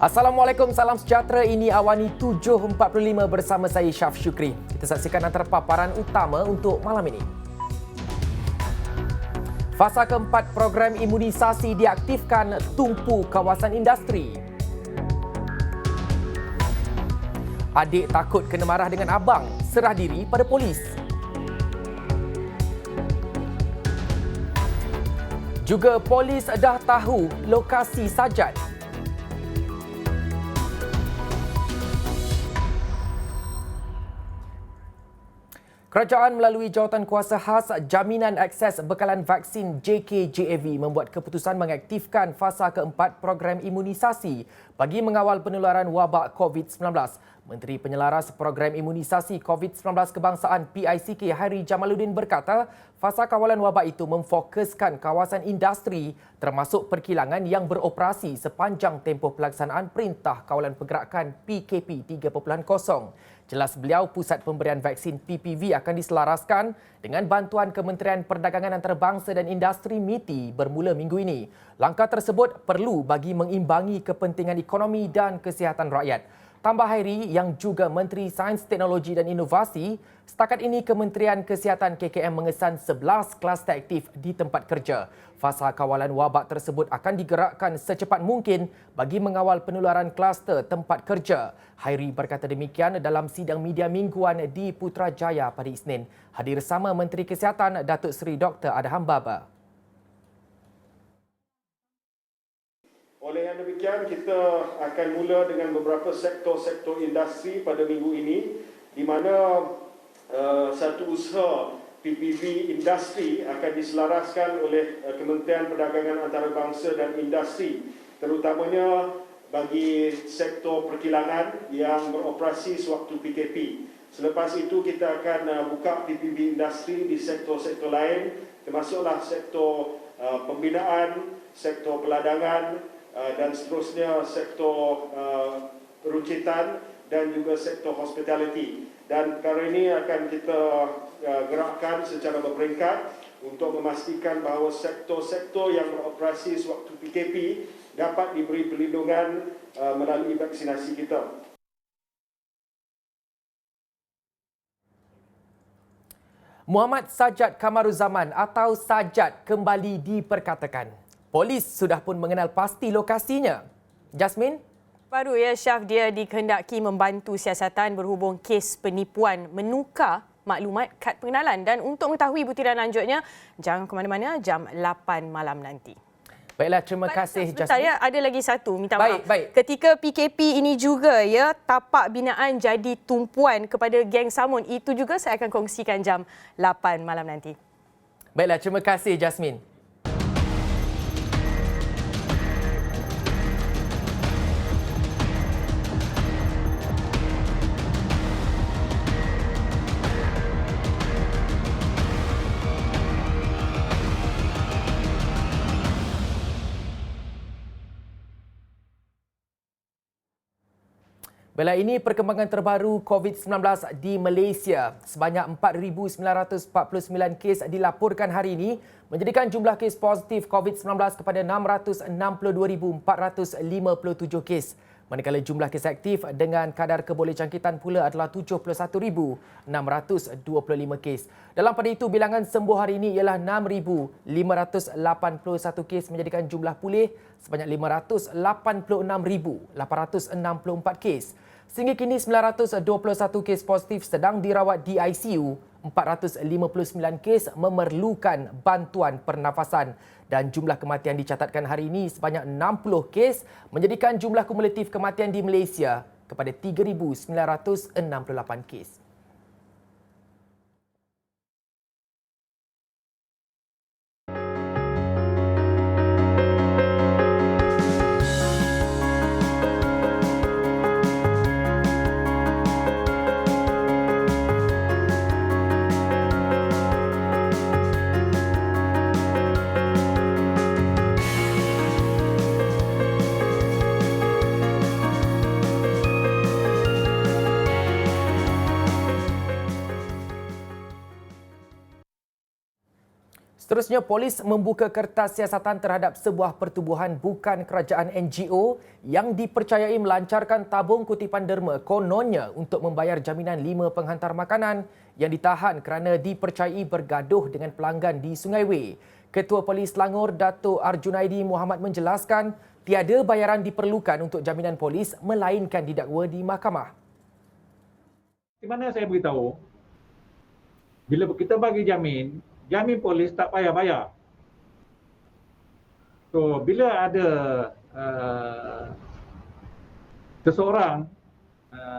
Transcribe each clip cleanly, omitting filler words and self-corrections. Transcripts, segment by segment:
Assalamualaikum, salam sejahtera. Ini Awani 7.45 bersama saya Syaf Syukri. Kita saksikan antara paparan utama untuk malam ini. Fasa keempat program imunisasi diaktifkan tumpu kawasan industri. Adik takut kena marah dengan abang, serah diri pada polis. Juga polis dah tahu lokasi Sajat. Kerajaan melalui Jawatan Kuasa Khas Jaminan Akses Bekalan Vaksin JKJAV membuat keputusan mengaktifkan fasa keempat program imunisasi bagi mengawal penularan wabak COVID-19. Menteri Penyelaras Program Imunisasi COVID-19 Kebangsaan PICK Hairi Jamaluddin berkata, fasa kawalan wabak itu memfokuskan kawasan industri termasuk perkilangan yang beroperasi sepanjang tempoh pelaksanaan Perintah Kawalan Pergerakan PKP 3.0. Jelas beliau, pusat pemberian vaksin PPV akan diselaraskan dengan bantuan Kementerian Perdagangan Antarabangsa dan Industri MITI bermula minggu ini. Langkah tersebut perlu bagi mengimbangi kepentingan ekonomi dan kesihatan rakyat. Tambah Hairi yang juga Menteri Sains, Teknologi dan Inovasi, setakat ini Kementerian Kesihatan KKM mengesan 11 kluster aktif di tempat kerja. Fasa kawalan wabak tersebut akan digerakkan secepat mungkin bagi mengawal penularan kluster tempat kerja. Hairi berkata demikian dalam sidang media mingguan di Putrajaya pada Isnin. Hadir sama Menteri Kesihatan Datuk Seri Dr. Adham Baba. Oleh yang demikian, kita akan mula dengan beberapa sektor-sektor industri pada minggu ini, di mana satu usaha PPV industri akan diselaraskan oleh Kementerian Perdagangan Antarabangsa dan Industri, terutamanya bagi sektor perkilangan yang beroperasi sewaktu PKP. Selepas itu kita akan buka PPV industri di sektor-sektor lain, termasuklah sektor pembinaan, sektor peladangan, dan seterusnya sektor peruncitan dan juga sektor hospitality. Dan perkara ini akan kita gerakkan secara berperingkat untuk memastikan bahawa sektor-sektor yang beroperasi sewaktu PKP dapat diberi perlindungan melalui vaksinasi kita. Muhammad Sajat Kamaruzaman atau Sajat kembali diperkatakan. Polis sudah pun mengenal pasti lokasinya. Jasmine? Baru ya, Syaf, dia dikehendaki membantu siasatan berhubung kes penipuan menukar maklumat kad pengenalan. Dan untuk mengetahui butiran lanjutnya, jangan ke mana-mana, jam 8 malam nanti. Baiklah, terima kasih Jasmine. Ya, ada lagi satu, minta maaf. Baik. Ketika PKP ini juga, ya, tapak binaan jadi tumpuan kepada geng Samun. Itu juga saya akan kongsikan jam 8 malam nanti. Baiklah, terima kasih Jasmine. Bila ini perkembangan terbaru COVID-19 di Malaysia. Sebanyak 4,949 kes dilaporkan hari ini, menjadikan jumlah kes positif COVID-19 kepada 662,457 kes. Manakala jumlah kes aktif dengan kadar kebolehjangkitan pula adalah 71,625 kes. Dalam pada itu, bilangan sembuh hari ini ialah 6,581 kes, menjadikan jumlah pulih sebanyak 586,864 kes. Sehingga kini 921 kes positif sedang dirawat di ICU, 459 kes memerlukan bantuan pernafasan dan jumlah kematian dicatatkan hari ini sebanyak 60 kes, menjadikan jumlah kumulatif kematian di Malaysia kepada 3,968 kes. Seterusnya, polis membuka kertas siasatan terhadap sebuah pertubuhan bukan kerajaan NGO yang dipercayai melancarkan tabung kutipan derma kononnya untuk membayar jaminan 5 penghantar makanan yang ditahan kerana dipercayai bergaduh dengan pelanggan di Sungai Wei. Ketua Polis Selangor, Dato' Arjunaidi Muhammad menjelaskan tiada bayaran diperlukan untuk jaminan polis melainkan didakwa di mahkamah. Di mana saya beritahu, bila kita bagi jamin polis tak payah bayar. So, bila ada seseorang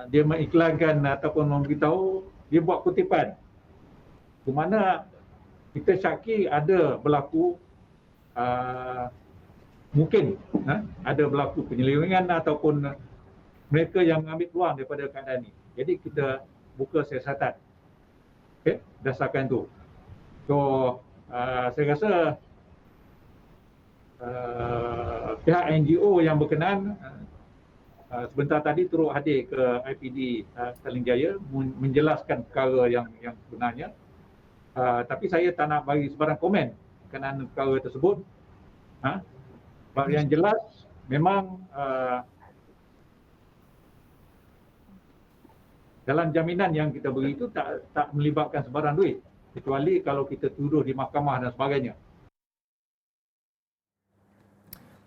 dia mengiklankan ataupun memberitahu, dia buat kutipan di mana kita syaki ada berlaku mungkin ada berlaku penyelewengan ataupun mereka yang mengambil peluang daripada keadaan ini. Jadi kita buka siasatan. Okey, berdasarkan tu. So, saya rasa pihak NGO yang berkenan sebentar tadi turut hadir ke IPD Petaling Jaya menjelaskan perkara yang sebenarnya. Tapi saya tak nak bagi sebarang komen berkenaan perkara tersebut. Yang jelas memang dalam jaminan yang kita beri itu tak melibatkan sebarang duit, kecuali kalau kita tuduh di mahkamah dan sebagainya.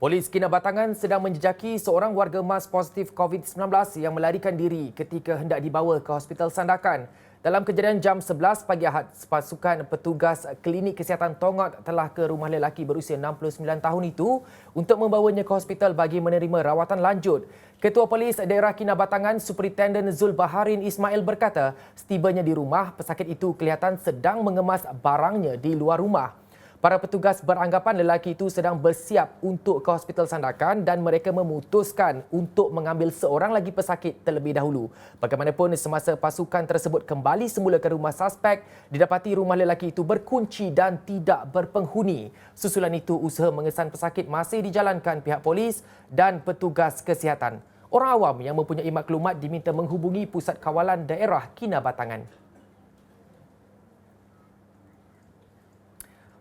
Polis Kinabatangan sedang menjejaki seorang warga emas positif COVID-19 yang melarikan diri ketika hendak dibawa ke Hospital Sandakan. Dalam kejadian jam 11 pagi Ahad, pasukan petugas klinik kesihatan Tongot telah ke rumah lelaki berusia 69 tahun itu untuk membawanya ke hospital bagi menerima rawatan lanjut. Ketua Polis Daerah Kinabatangan Superintenden Zulbaharin Ismail berkata, setibanya di rumah, pesakit itu kelihatan sedang mengemas barangnya di luar rumah. Para petugas beranggapan lelaki itu sedang bersiap untuk ke Hospital Sandakan dan mereka memutuskan untuk mengambil seorang lagi pesakit terlebih dahulu. Bagaimanapun, semasa pasukan tersebut kembali semula ke rumah suspek, didapati rumah lelaki itu berkunci dan tidak berpenghuni. Susulan itu, usaha mengesan pesakit masih dijalankan pihak polis dan petugas kesihatan. Orang awam yang mempunyai maklumat diminta menghubungi Pusat Kawalan Daerah Kinabatangan.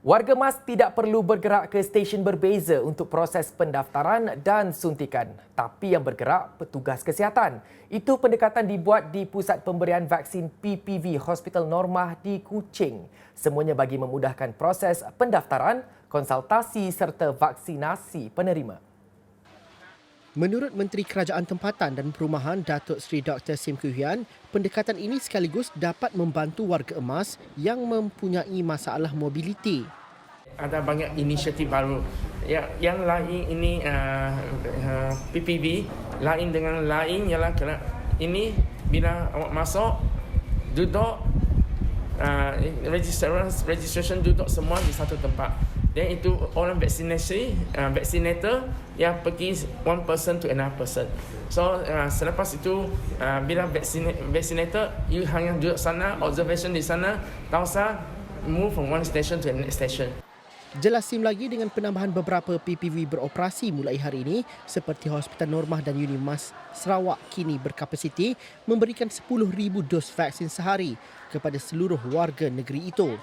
Warga emas tidak perlu bergerak ke stesen berbeza untuk proses pendaftaran dan suntikan. Tapi yang bergerak, petugas kesihatan. Itu pendekatan dibuat di Pusat Pemberian Vaksin PPV Hospital Normah di Kuching. Semuanya bagi memudahkan proses pendaftaran, konsultasi serta vaksinasi penerima. Menurut Menteri Kerajaan Tempatan dan Perumahan Datuk Seri Dr. Sim Kee Hian, pendekatan ini sekaligus dapat membantu warga emas yang mempunyai masalah mobiliti. Ada banyak inisiatif baru. Yang lain ini PPV, lain dengan lain ialah ini bila awak masuk, duduk, registration duduk semua di satu tempat. Dan itu orang vaccinator yang pergi one person to another person. So selepas itu bila vaccinator, you hanya duduk sana, observation di sana, tak usah move from one station to the next station. Jelas Sim lagi dengan penambahan beberapa PPV beroperasi mulai hari ini seperti Hospital Normah dan Unimas Sarawak kini berkapasiti memberikan 10,000 dos vaksin sehari kepada seluruh warga negeri itu.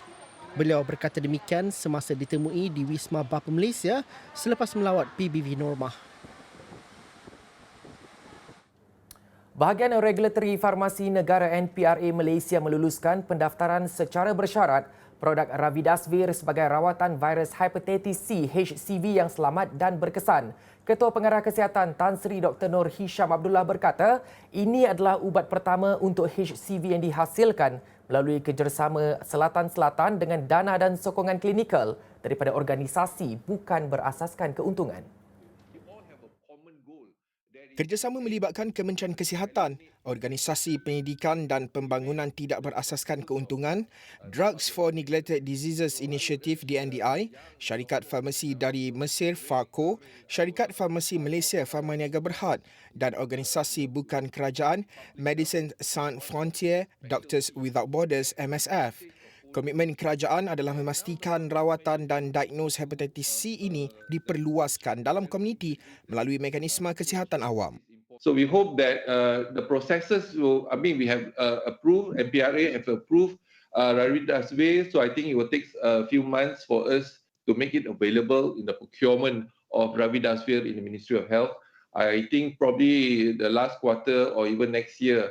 Beliau berkata demikian semasa ditemui di Wisma Bapa Malaysia selepas melawat PBV Normah. Bahagian Regulatory Farmasi Negara NPRA Malaysia meluluskan pendaftaran secara bersyarat produk Ravidasvir sebagai rawatan virus hepatitis C HCV yang selamat dan berkesan. Ketua Pengarah Kesihatan Tan Sri Dr. Nur Hisham Abdullah berkata, ini adalah ubat pertama untuk HCV yang dihasilkan melalui kerjasama Selatan-Selatan dengan dana dan sokongan klinikal daripada organisasi bukan berasaskan keuntungan. Kerjasama melibatkan Kementerian Kesihatan, Organisasi Pendidikan dan Pembangunan Tidak Berasaskan Keuntungan, Drugs for Neglected Diseases Initiative DNDI, Syarikat Farmasi dari Mesir FARCO, Syarikat Farmasi Malaysia Farmaniaga Berhad dan organisasi bukan kerajaan Medicines Sans Frontières, Doctors Without Borders MSF. Komitmen kerajaan adalah memastikan rawatan dan diagnos hepatitis C ini diperluaskan dalam komuniti melalui mekanisme kesihatan awam. So we hope that the processes will, we have approved, NPRA have approved Remdesivir. So I think it will take a few months for us to make it available in the procurement of Remdesivir in the Ministry of Health. I think probably the last quarter or even next year,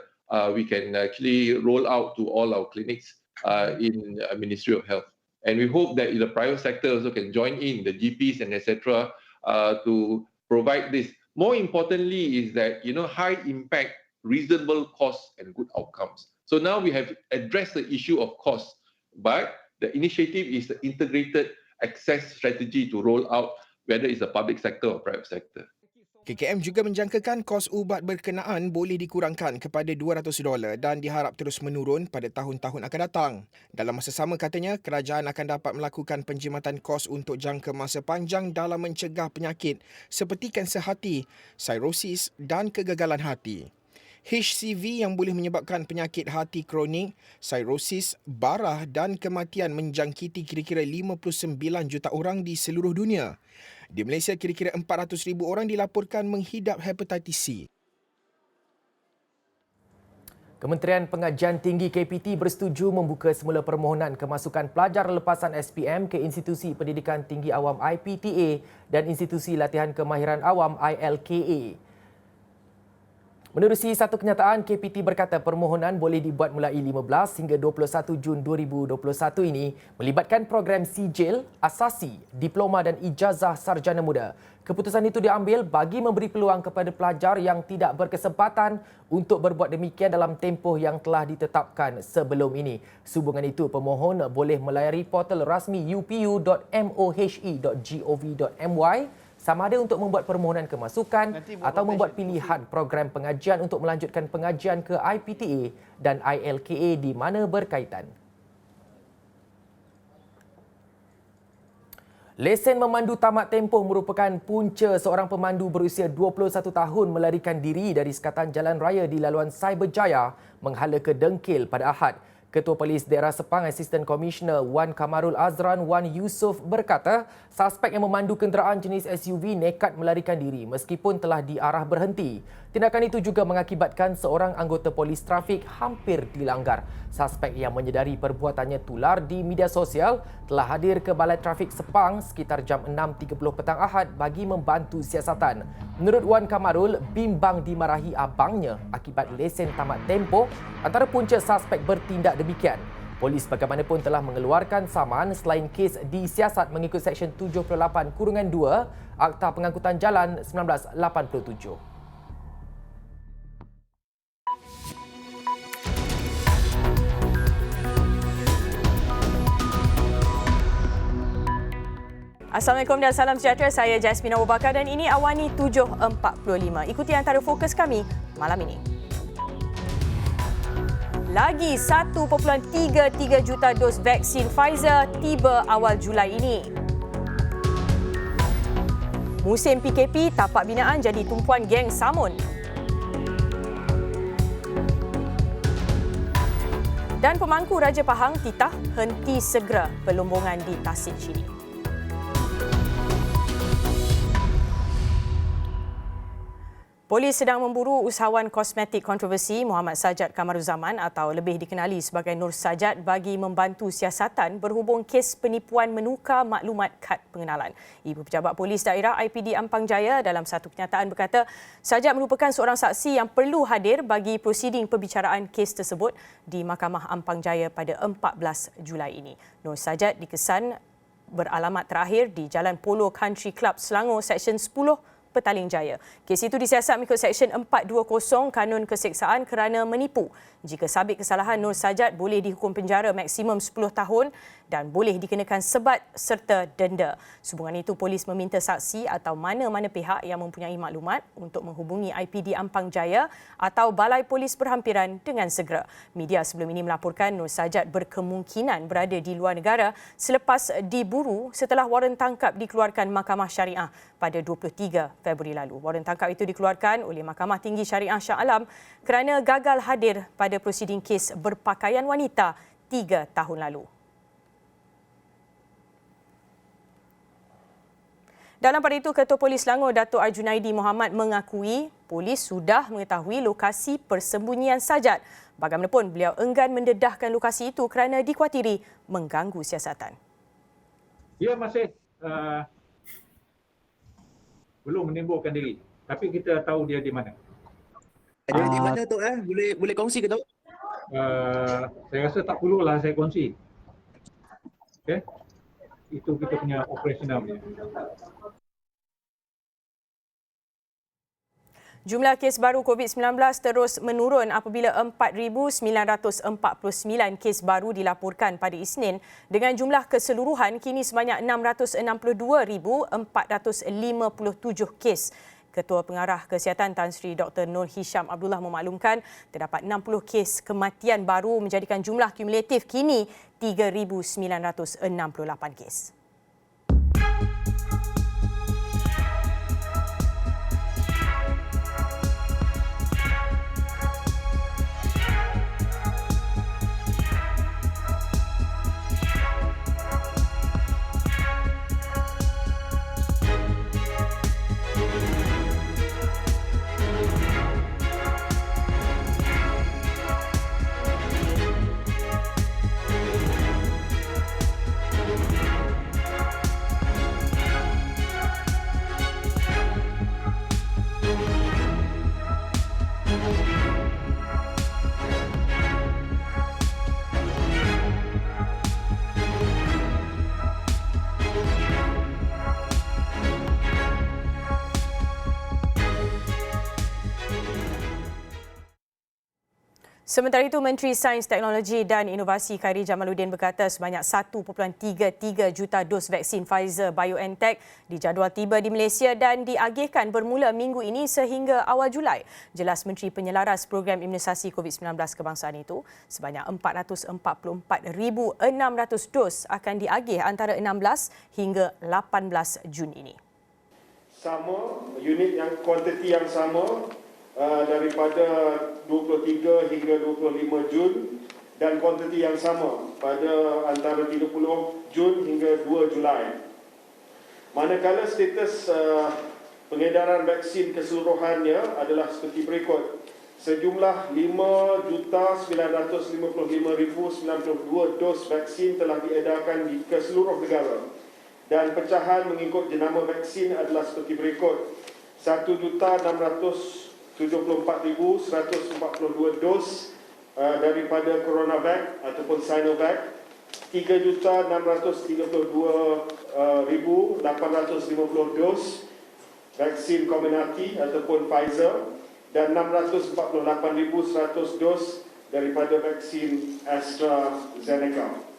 we can actually roll out to all our clinics in Ministry of Health. And we hope that the private sector also can join in, the GPs and etc. To provide this. More importantly is that, high impact, reasonable costs and good outcomes. So now we have addressed the issue of cost, but the initiative is the integrated access strategy to roll out, whether it's the public sector or private sector. KKM juga menjangkakan kos ubat berkenaan boleh dikurangkan kepada $200 dan diharap terus menurun pada tahun-tahun akan datang. Dalam masa sama katanya, kerajaan akan dapat melakukan penjimatan kos untuk jangka masa panjang dalam mencegah penyakit seperti kanser hati, cirrhosis dan kegagalan hati. HCV yang boleh menyebabkan penyakit hati kronik, cirrhosis, barah dan kematian menjangkiti kira-kira 59 juta orang di seluruh dunia. Di Malaysia, kira-kira 400,000 orang dilaporkan menghidap hepatitis C. Kementerian Pengajian Tinggi KPT bersetuju membuka semula permohonan kemasukan pelajar lepasan SPM ke Institusi Pendidikan Tinggi Awam IPTA dan Institusi Latihan Kemahiran Awam ILKA. Menerusi satu kenyataan, KPT berkata permohonan boleh dibuat mulai 15 hingga 21 Jun 2021 ini melibatkan program sijil, asasi, diploma dan ijazah sarjana muda. Keputusan itu diambil bagi memberi peluang kepada pelajar yang tidak berkesempatan untuk berbuat demikian dalam tempoh yang telah ditetapkan sebelum ini. Sehubungan itu, pemohon boleh melayari portal rasmi upu.mohe.gov.my sama ada untuk membuat permohonan kemasukan atau membuat pilihan program pengajian untuk melanjutkan pengajian ke IPTA dan ILKA di mana berkaitan. Lesen memandu tamat tempoh merupakan punca seorang pemandu berusia 21 tahun melarikan diri dari sekatan jalan raya di laluan Cyberjaya menghala ke Dengkil pada Ahad. Ketua Polis Daerah Sepang, Asisten Komisioner Wan Kamarul Azran Wan Yusof berkata, suspek yang memandu kenderaan jenis SUV nekat melarikan diri meskipun telah diarah berhenti. Tindakan itu juga mengakibatkan seorang anggota polis trafik hampir dilanggar. Suspek yang menyedari perbuatannya tular di media sosial telah hadir ke Balai Trafik Sepang sekitar jam 6.30 petang Ahad bagi membantu siasatan. Menurut Wan Kamarul, bimbang dimarahi abangnya akibat lesen tamat tempoh antara punca suspek bertindak demikian. Polis bagaimanapun telah mengeluarkan saman selain kes disiasat mengikut Seksyen 78-2 Akta Pengangkutan Jalan 1987. Assalamualaikum dan salam sejahtera. Saya Jasmine Abu Bakar dan ini Awani 7.45. Ikuti antara fokus kami malam ini. Lagi 1.33 juta dos vaksin Pfizer tiba awal Julai ini. Musim PKP, tapak binaan jadi tumpuan geng samun. Dan pemangku Raja Pahang titah henti segera pelombongan di Tasik Chini. Polis sedang memburu usahawan kosmetik kontroversi Muhammad Sajat Kamaruzaman atau lebih dikenali sebagai Nur Sajat bagi membantu siasatan berhubung kes penipuan menukar maklumat kad pengenalan. Ibu Pejabat Polis Daerah IPD Ampang Jaya dalam satu kenyataan berkata Sajat merupakan seorang saksi yang perlu hadir bagi prosiding pembicaraan kes tersebut di Mahkamah Ampang Jaya pada 14 Julai ini. Nur Sajat dikesan beralamat terakhir di Jalan Polo Country Club Selangor, Seksyen 10 Petaling Jaya. Kes itu disiasat mengikut Seksyen 420 Kanun Keseksaan kerana menipu. Jika sabit kesalahan, Nur Sajat boleh dihukum penjara maksimum 10 tahun dan boleh dikenakan sebat serta denda. Sehubungan itu, polis meminta saksi atau mana-mana pihak yang mempunyai maklumat untuk menghubungi IPD Ampang Jaya atau Balai Polis Berhampiran dengan segera. Media sebelum ini melaporkan Nur Sajat berkemungkinan berada di luar negara selepas diburu setelah waran tangkap dikeluarkan Mahkamah Syariah pada 23 Februari lalu. Waran tangkap itu dikeluarkan oleh Mahkamah Tinggi Syariah Shah Alam kerana gagal hadir pada prosiding kes berpakaian wanita 3 tahun lalu. Dalam pada itu, Ketua Polis Selangor Datuk Arjunaidi Mohamad mengakui polis sudah mengetahui lokasi persembunyian Sajat. Bagaimanapun, beliau enggan mendedahkan lokasi itu kerana dikuatiri mengganggu siasatan. Dia masih belum menimbulkan diri. Tapi kita tahu dia di mana. Dia di mana tu Boleh kongsi ke tu? Saya rasa tak perlulah saya kongsi. Okey. Itu kita punya operasional punya. Jumlah kes baru COVID-19 terus menurun apabila 4,949 kes baru dilaporkan pada Isnin dengan jumlah keseluruhan kini sebanyak 662,457 kes. Ketua Pengarah Kesihatan Tan Sri Dr. Nur Hisham Abdullah memaklumkan terdapat 60 kes kematian baru menjadikan jumlah kumulatif kini 3,968 kes. Sementara itu, Menteri Sains, Teknologi dan Inovasi Khairi Jamaluddin berkata sebanyak 1.33 juta dos vaksin Pfizer-BioNTech dijadual tiba di Malaysia dan diagihkan bermula minggu ini sehingga awal Julai. Jelas Menteri Penyelaras Program Imunisasi COVID-19 Kebangsaan itu, sebanyak 444,600 dos akan diagih antara 16 hingga 18 Jun ini. Sama, unit yang kuantiti yang sama daripada 23 hingga 25 Jun dan kuantiti yang sama pada antara 30 Jun hingga 2 Julai. Manakala status pengedaran vaksin keseluruhannya adalah seperti berikut. Sejumlah 5,955,092 dos vaksin telah diedarkan ke seluruh negara dan pecahan mengikut jenama vaksin adalah seperti berikut. 1,674,142 dos daripada CoronaVac ataupun Sinovac, 3,632,850 dos vaksin Comirnaty ataupun Pfizer dan 648,100 dos daripada vaksin AstraZeneca.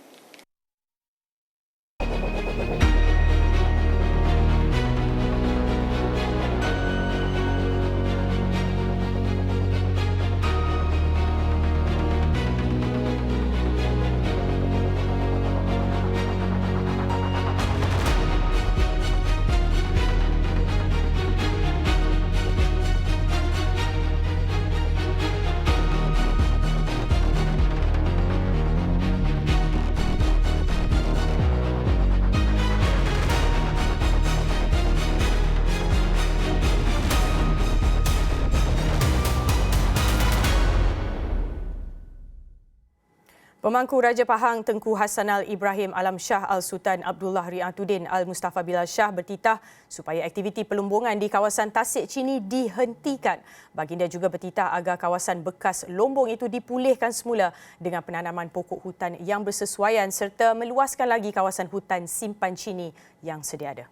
Pemangku Raja Pahang Tengku Hassanal Ibrahim Alam Shah Al-Sultan Abdullah Ri'atuddin Al-Mustafa Bilal Shah bertitah supaya aktiviti pelumbungan di kawasan Tasik Chini dihentikan. Baginda juga bertitah agar kawasan bekas lombong itu dipulihkan semula dengan penanaman pokok hutan yang bersesuaian serta meluaskan lagi kawasan hutan simpan Chini yang sedia ada.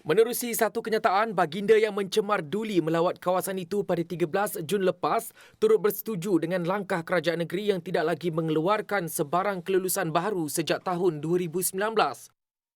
Menerusi satu kenyataan, baginda yang mencemar duli melawat kawasan itu pada 13 Jun lepas turut bersetuju dengan langkah kerajaan negeri yang tidak lagi mengeluarkan sebarang kelulusan baru sejak tahun 2019.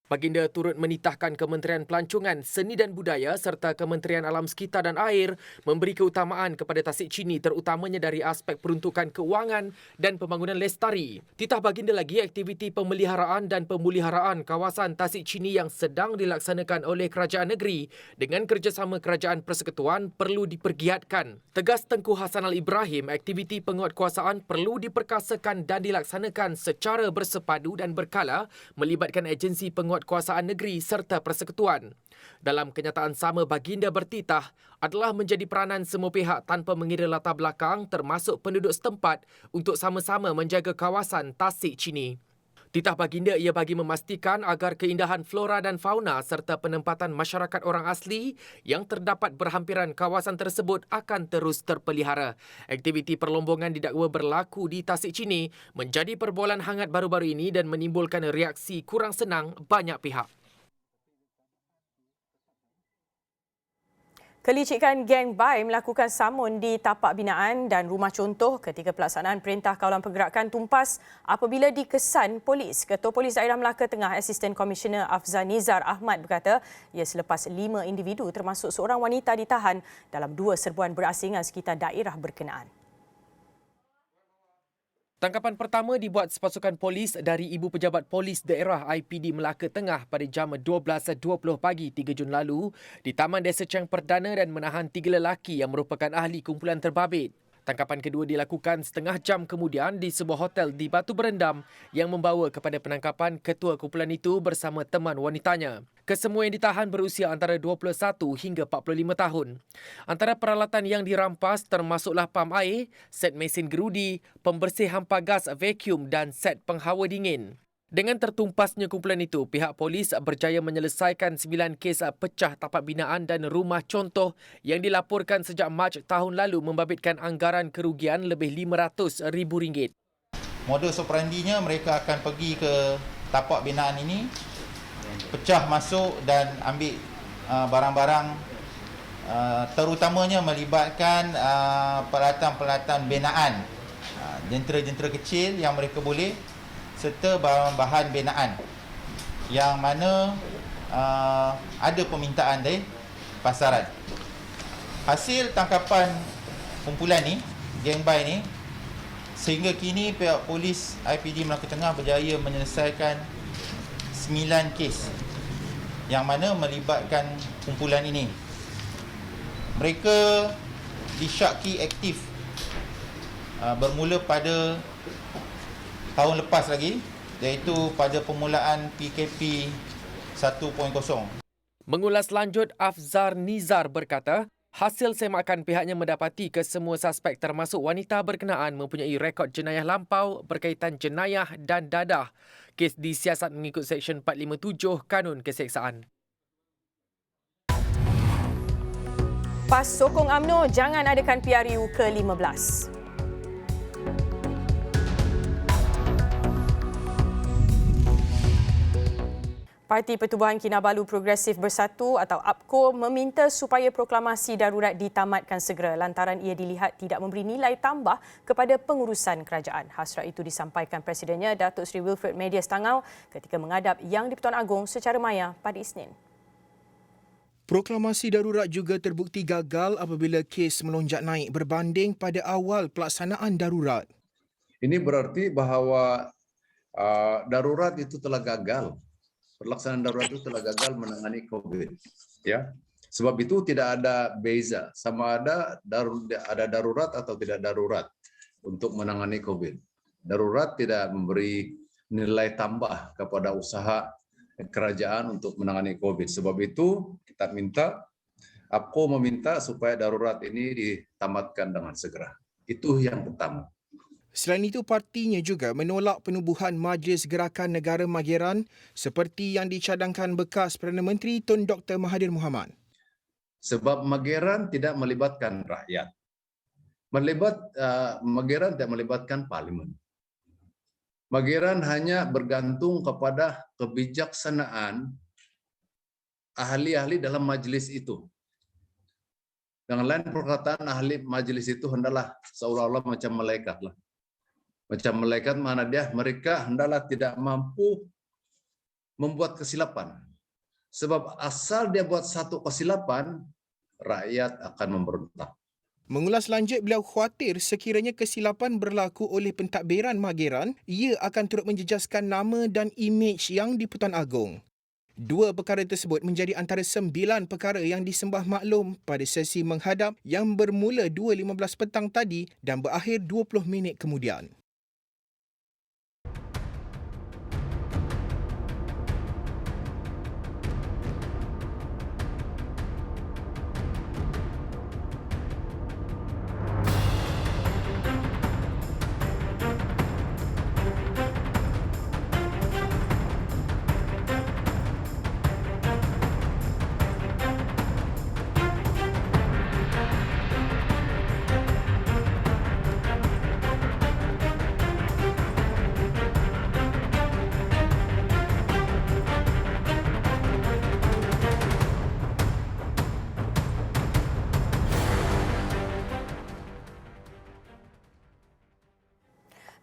Baginda turut menitahkan Kementerian Pelancongan, Seni dan Budaya serta Kementerian Alam Sekitar dan Air memberi keutamaan kepada Tasik Chini terutamanya dari aspek peruntukan keuangan dan pembangunan lestari. Titah baginda lagi aktiviti pemeliharaan dan pemuliharaan kawasan Tasik Chini yang sedang dilaksanakan oleh kerajaan negeri dengan kerjasama Kerajaan Persekutuan perlu dipergiatkan. Tegas Tengku Hassanal Ibrahim, aktiviti penguatkuasaan perlu diperkasakan dan dilaksanakan secara bersepadu dan berkala melibatkan agensi penguatkuasaan penguatkuasaan negeri serta persekutuan. Dalam kenyataan sama, baginda bertitah adalah menjadi peranan semua pihak tanpa mengira latar belakang termasuk penduduk setempat untuk sama-sama menjaga kawasan Tasik Chini. Titah baginda ia bagi memastikan agar keindahan flora dan fauna serta penempatan masyarakat orang asli yang terdapat berhampiran kawasan tersebut akan terus terpelihara. Aktiviti perlombongan didakwa berlaku di Tasik Chini menjadi perbualan hangat baru-baru ini dan menimbulkan reaksi kurang senang banyak pihak. Kelicikan geng bai melakukan samun di tapak binaan dan rumah contoh ketika pelaksanaan Perintah Kawalan Pergerakan Tumpas apabila dikesan polis. Ketua Polis Daerah Melaka Tengah Asisten Komisioner Afzal Nizar Ahmad berkata ia selepas 5 individu termasuk seorang wanita ditahan dalam 2 serbuan berasingan sekitar daerah berkenaan. Tangkapan pertama dibuat sepasukan polis dari Ibu Pejabat Polis Daerah IPD Melaka Tengah pada jam 12.20 pagi 3 Jun lalu di Taman Desa Cheng Perdana dan menahan 3 lelaki yang merupakan ahli kumpulan terbabit. Tangkapan kedua dilakukan setengah jam kemudian di sebuah hotel di Batu Berendam yang membawa kepada penangkapan ketua kumpulan itu bersama teman wanitanya. Kesemua yang ditahan berusia antara 21 hingga 45 tahun. Antara peralatan yang dirampas termasuklah pam air, set mesin gerudi, pembersih hampa gas vacuum dan set penghawa dingin. Dengan tertumpasnya kumpulan itu, pihak polis berjaya menyelesaikan 9 kes pecah tapak binaan dan rumah contoh yang dilaporkan sejak Mac tahun lalu membabitkan anggaran kerugian lebih RM500,000. Modus operandinya mereka akan pergi ke tapak binaan ini, pecah masuk dan ambil barang-barang terutamanya melibatkan peralatan-peralatan binaan, jentera-jentera kecil yang mereka boleh serta bahan-bahan binaan yang mana ada permintaan dari pasaran. Hasil tangkapan kumpulan ni, geng bai ni, sehingga kini pihak polis IPD Melaka Tengah berjaya menyelesaikan 9 kes yang mana melibatkan kumpulan ini. Mereka disyaki aktif bermula pada tahun lepas lagi, iaitu pada permulaan PKP 1.0. Mengulas lanjut, Afzal Nizar berkata, hasil semakan pihaknya mendapati kesemua suspek termasuk wanita berkenaan mempunyai rekod jenayah lampau berkaitan jenayah dan dadah. Kes disiasat mengikut Seksyen 457 Kanun Keseksaan. PAS sokong UMNO jangan adakan PRU ke-15. Parti Pertubuhan Kinabalu Progresif Bersatu atau APKO meminta supaya proklamasi darurat ditamatkan segera lantaran ia dilihat tidak memberi nilai tambah kepada pengurusan kerajaan. Hasrat itu disampaikan Presidennya Datuk Seri Wilfred Medias Tangau ketika menghadap Yang di-Pertuan Agong secara maya pada Isnin. Proklamasi darurat juga terbukti gagal apabila kes melonjak naik berbanding pada awal pelaksanaan darurat. Ini berarti bahawa darurat itu telah gagal. Pelaksanaan darurat itu telah gagal menangani COVID. Ya, sebab itu tidak ada beza sama ada darurat atau tidak darurat untuk menangani COVID. Darurat tidak memberi nilai tambah kepada usaha kerajaan untuk menangani COVID. Sebab itu kita minta, APKO meminta supaya darurat ini ditamatkan dengan segera. Itu yang pertama. Selain itu, partinya juga menolak penubuhan Majlis Gerakan Negara Mageran seperti yang dicadangkan bekas Perdana Menteri Tun Dr. Mahathir Mohamad. Sebab Mageran tidak melibatkan rakyat. Mageran tidak melibatkan parlimen. Mageran hanya bergantung kepada kebijaksanaan ahli-ahli dalam majlis itu. Dengan lain perkataan, ahli majlis itu hendaklah seolah-olah macam malaikat lah. Macam malaikat mana dia, mereka hendaklah tidak mampu membuat kesilapan. Sebab asal dia buat satu kesilapan, rakyat akan memberontak. Mengulas lanjut, beliau khawatir sekiranya kesilapan berlaku oleh pentadbiran Mageran, ia akan turut menjejaskan nama dan imej Yang di-Pertuan Agong. 2 perkara tersebut menjadi antara 9 perkara yang disembah maklum pada sesi menghadap yang bermula 2.15 petang tadi dan berakhir 20 minit kemudian.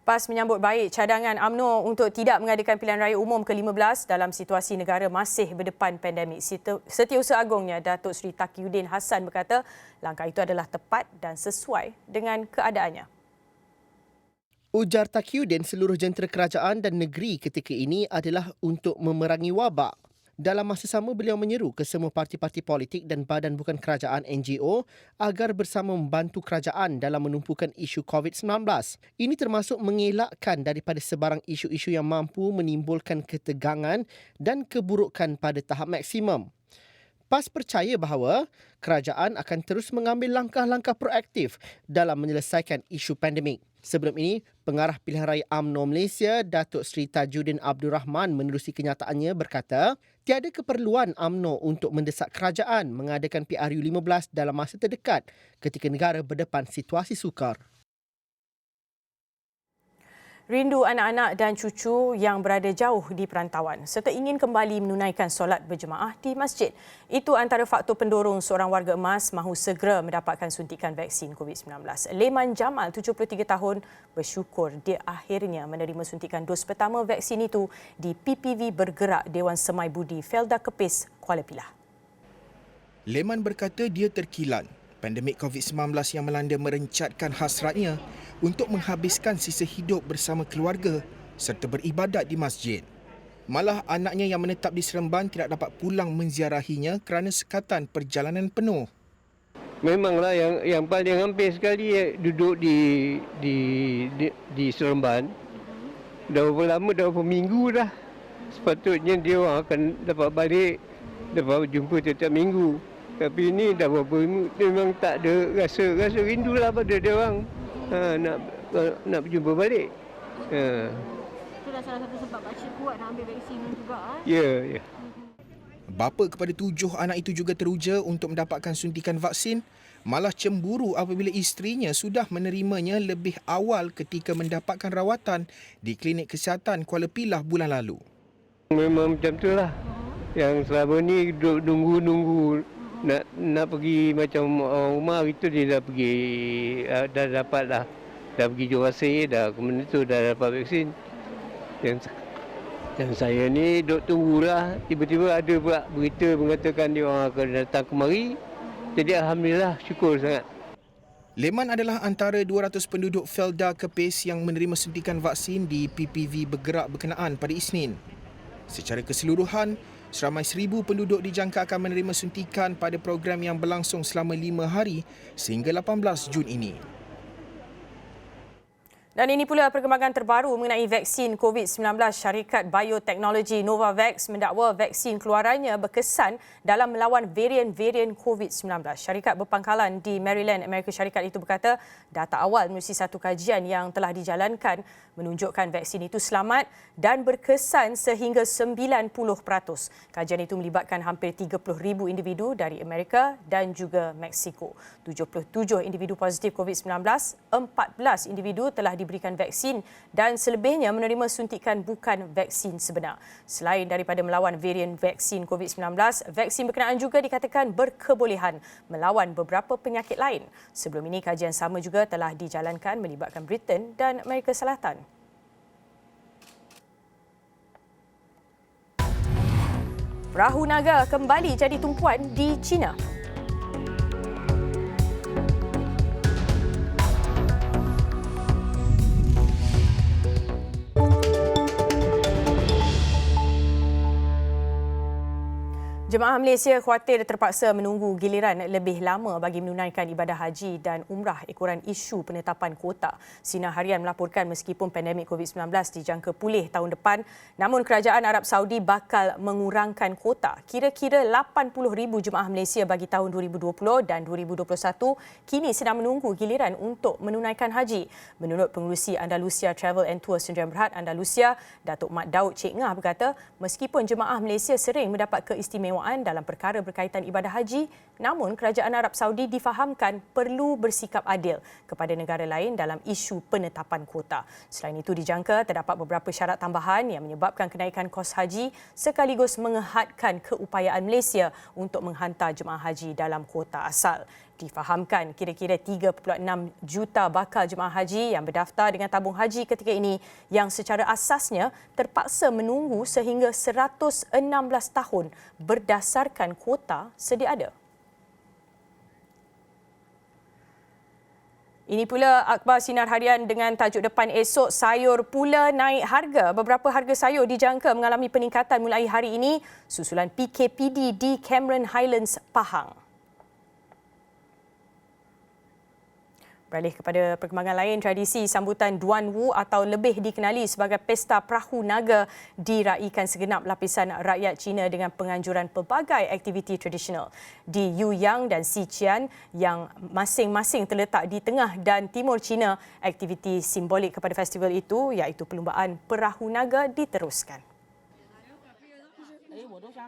PAS menyambut baik cadangan UMNO untuk tidak mengadakan pilihan raya umum ke-15 dalam situasi negara masih berdepan pandemik. Setiausaha Agongnya Datuk Seri Taqiyuddin Hassan berkata langkah itu adalah tepat dan sesuai dengan keadaannya. Ujar Taqiyuddin, seluruh jentera kerajaan dan negeri ketika ini adalah untuk memerangi wabak. Dalam masa sama, beliau menyeru ke semua parti-parti politik dan badan bukan kerajaan NGO agar bersama membantu kerajaan dalam menumpukan isu COVID-19. Ini termasuk mengelakkan daripada sebarang isu-isu yang mampu menimbulkan ketegangan dan keburukan pada tahap maksimum. PAS percaya bahawa kerajaan akan terus mengambil langkah-langkah proaktif dalam menyelesaikan isu pandemik. Sebelum ini, Pengarah Pilihan Raya UMNO Malaysia, Datuk Seri Tajuddin Abdul Rahman menerusi kenyataannya berkata, tiada keperluan UMNO untuk mendesak kerajaan mengadakan PRU 15 dalam masa terdekat ketika negara berdepan situasi sukar. Rindu anak-anak dan cucu yang berada jauh di perantauan serta ingin kembali menunaikan solat berjemaah di masjid. Itu antara faktor pendorong seorang warga emas mahu segera mendapatkan suntikan vaksin COVID-19. Leman Jamal, 73 tahun, bersyukur dia akhirnya menerima suntikan dos pertama vaksin itu di PPV Bergerak Dewan Semai Budi, Felda Kepis, Kuala Pilah. Leman berkata dia terkilan. Pandemik COVID-19 yang melanda merencatkan hasratnya untuk menghabiskan sisa hidup bersama keluarga serta beribadat di masjid. Malah anaknya yang menetap di Seremban tidak dapat pulang menziarahinya kerana sekatan perjalanan penuh. Memanglah yang paling hampir sekali duduk di Seremban. Dah berapa lama, dah berapa minggu dah. Sepatutnya dia orang akan dapat balik, dapat jumpa setiap minggu. Tapi ini dah berapa minggu, memang tak ada rasa rindulah pada dia orang. Nak berjumpa balik. Itulah salah satu sebab pakcik kuat nak ambil vaksin juga. Ya. Bapa kepada 7 anak itu juga teruja untuk mendapatkan suntikan vaksin, malah cemburu apabila isterinya sudah menerimanya lebih awal ketika mendapatkan rawatan di klinik kesihatan Kuala Pilah bulan lalu. Memang macam tu lah. Yang selama ni duduk nunggu nak pergi macam orang rumah itu dia dah pergi, dah dapat dah pergi Jurasir, dah kemudian tu dah dapat vaksin. Yang saya ni duk tunggulah, tiba-tiba ada pula berita mengatakan dia orang akan datang kemari. Jadi alhamdulillah, syukur sangat. Leman adalah antara 200 penduduk Felda Kepis yang menerima suntikan vaksin di PPV Bergerak berkenaan pada Isnin. Secara keseluruhan, seramai 1,000 penduduk dijangka akan menerima suntikan pada program yang berlangsung selama 5 hari sehingga 18 Jun ini. Dan ini pula perkembangan terbaru mengenai vaksin COVID-19. Syarikat Bioteknologi Novavax mendakwa vaksin keluarannya berkesan dalam melawan varian-varian COVID-19. Syarikat berpangkalan di Maryland, Amerika Syarikat itu berkata data awal menerusi satu kajian yang telah dijalankan menunjukkan vaksin itu selamat dan berkesan sehingga 90%. Kajian itu melibatkan hampir 30,000 individu dari Amerika dan juga Meksiko. 77 individu positif COVID-19, 14 individu telah diberikan vaksin dan selebihnya menerima suntikan bukan vaksin sebenar. Selain daripada melawan varian vaksin COVID-19, vaksin berkenaan juga dikatakan berkebolehan melawan beberapa penyakit lain. Sebelum ini, kajian sama juga telah dijalankan melibatkan Britain dan Amerika Selatan. Perahu naga kembali jadi tumpuan di China. Jemaah Malaysia khawatir terpaksa menunggu giliran lebih lama bagi menunaikan ibadah haji dan umrah ekoran isu penetapan kuota. Sinar Harian melaporkan meskipun pandemik COVID-19 dijangka pulih tahun depan, namun kerajaan Arab Saudi bakal mengurangkan kuota. Kira-kira 80,000 jemaah Malaysia bagi tahun 2020 dan 2021 kini sedang menunggu giliran untuk menunaikan haji. Menurut pengurusi Andalusia Travel and Tour Sdn Bhd Andalusia, Datuk Mat Daud Cik Ngah berkata, meskipun jemaah Malaysia sering mendapat keistimewaan dalam perkara berkaitan ibadah haji, namun kerajaan Arab Saudi difahamkan perlu bersikap adil kepada negara lain dalam isu penetapan kuota. Selain itu, dijangka terdapat beberapa syarat tambahan yang menyebabkan kenaikan kos haji sekaligus mengehadkan keupayaan Malaysia untuk menghantar jemaah haji dalam kuota asal. Difahamkan kira-kira 3.6 juta bakal jemaah haji yang berdaftar dengan tabung haji ketika ini yang secara asasnya terpaksa menunggu sehingga 116 tahun berdasarkan kuota sedia ada. Ini pula akhbar Sinar Harian dengan tajuk depan esok, sayur pula naik harga. Beberapa harga sayur dijangka mengalami peningkatan mulai hari ini susulan PKPD di Cameron Highlands, Pahang. Beralih kepada perkembangan lain, tradisi sambutan Duan Wu atau lebih dikenali sebagai Pesta Perahu Naga diraikan segenap lapisan rakyat Cina dengan penganjuran pelbagai aktiviti tradisional. Di Yuyang dan Xiqian yang masing-masing terletak di tengah dan timur Cina, aktiviti simbolik kepada festival itu iaitu perlumbaan perahu naga diteruskan.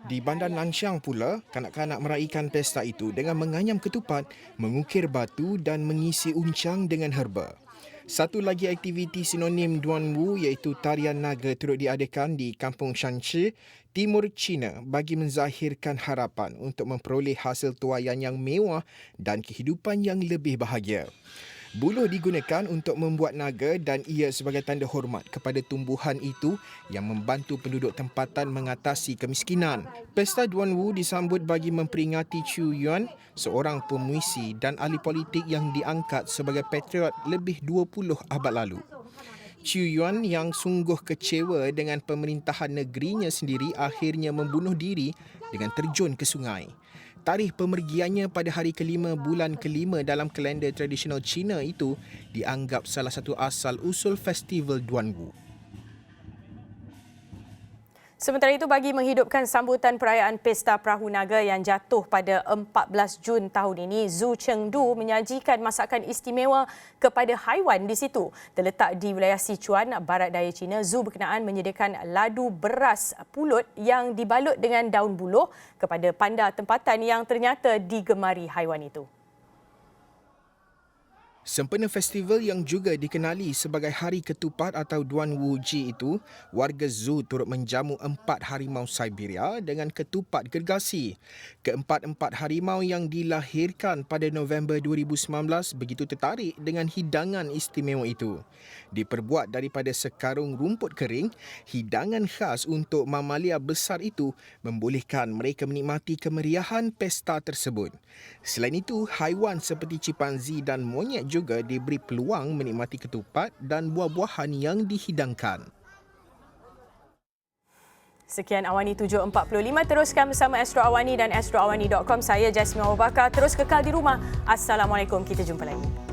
Di Bandar Langshan pula, kanak-kanak meraihkan pesta itu dengan menganyam ketupat, mengukir batu dan mengisi uncang dengan herba. Satu lagi aktiviti sinonim Duan Wu iaitu tarian naga turut diadakan di Kampung Shanxi, Timur China bagi menzahirkan harapan untuk memperoleh hasil tuaian yang mewah dan kehidupan yang lebih bahagia. Buluh digunakan untuk membuat naga dan ia sebagai tanda hormat kepada tumbuhan itu yang membantu penduduk tempatan mengatasi kemiskinan. Pesta Duan Wu disambut bagi memperingati Chu Yuan, seorang pemuisi dan ahli politik yang diangkat sebagai patriot lebih 20 abad lalu. Chu Yuan yang sungguh kecewa dengan pemerintahan negerinya sendiri akhirnya membunuh diri dengan terjun ke sungai. Tarikh pemergiannya pada hari kelima bulan kelima dalam kalender tradisional Cina itu dianggap salah satu asal-usul festival Duan Wu. Sementara itu, bagi menghidupkan sambutan perayaan Pesta Perahu Naga yang jatuh pada 14 Jun tahun ini, Zoo Chengdu menyajikan masakan istimewa kepada haiwan di situ. Terletak di wilayah Sichuan, barat daya China, zoo berkenaan menyediakan ladu beras pulut yang dibalut dengan daun buluh kepada panda tempatan yang ternyata digemari haiwan itu. Sempena festival yang juga dikenali sebagai Hari Ketupat atau Duan Wu Ji itu, warga zoo turut menjamu 4 harimau Siberia dengan ketupat gergasi. Keempat-empat harimau yang dilahirkan pada November 2019 begitu tertarik dengan hidangan istimewa itu. Diperbuat daripada sekarung rumput kering, hidangan khas untuk mamalia besar itu membolehkan mereka menikmati kemeriahan pesta tersebut. Selain itu, haiwan seperti cimpanzi dan monyet juga diberi peluang menikmati ketupat dan buah-buahan yang dihidangkan. Sekian Awani 7.45. Teruskan bersama Astro Awani dan astroawani.com. Saya Jasmine Abu Bakar. Terus kekal di rumah. Assalamualaikum. Kita jumpa lagi.